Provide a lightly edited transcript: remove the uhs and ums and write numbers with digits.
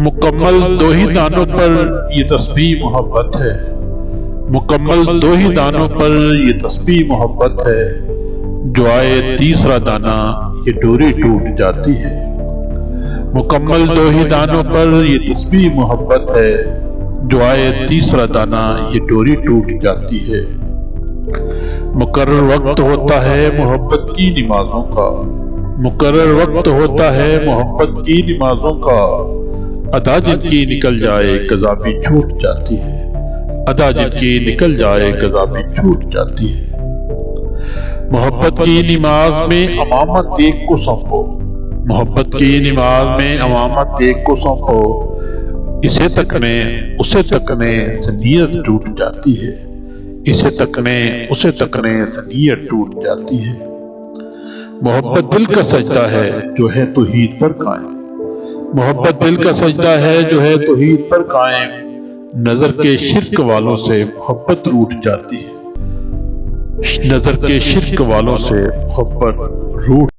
مکمل دو ہی دانوں پر یہ تسبیح محبت ہے، مکمل دو ہی دانوں پر یہ تسبیح محبت ہے، جو آئے تیسرا دانہ یہ ڈوری ٹوٹ جاتی ہے۔ مکمل دو ہی دانوں پر یہ تسبیح محبت ہے، جو آئے تیسرا دانہ یہ ڈوری ٹوٹ جاتی ہے۔ مقرر وقت ہوتا ہے محبت کی نمازوں کا، مقرر وقت ہوتا ہے محبت کی نمازوں کا، ادا جن کی نکل جائے قضا بھی چھوٹ جاتی ہے، ادا جن کی نکل جائے قضا بھی چھوٹ جاتی ہے۔ محبت کی نماز میں امامت ایک کو سونپو، محبت کی نماز میں امامت ایک کو سونپو، اسے تکنے اسے تکنے سے نیت ٹوٹ جاتی ہے، اسے تکنے اسے تکنے سے نیت ٹوٹ جاتی ہے۔ محبت دل کا سجدہ ہے جو ہے توحید پر قائم، محبت دل کا سجدہ ہے جو ہے توحید پر قائم، نظر کے شرک والوں سے محبت روٹھ جاتی ہے، نظر کے شرک والوں سے محبت روٹھ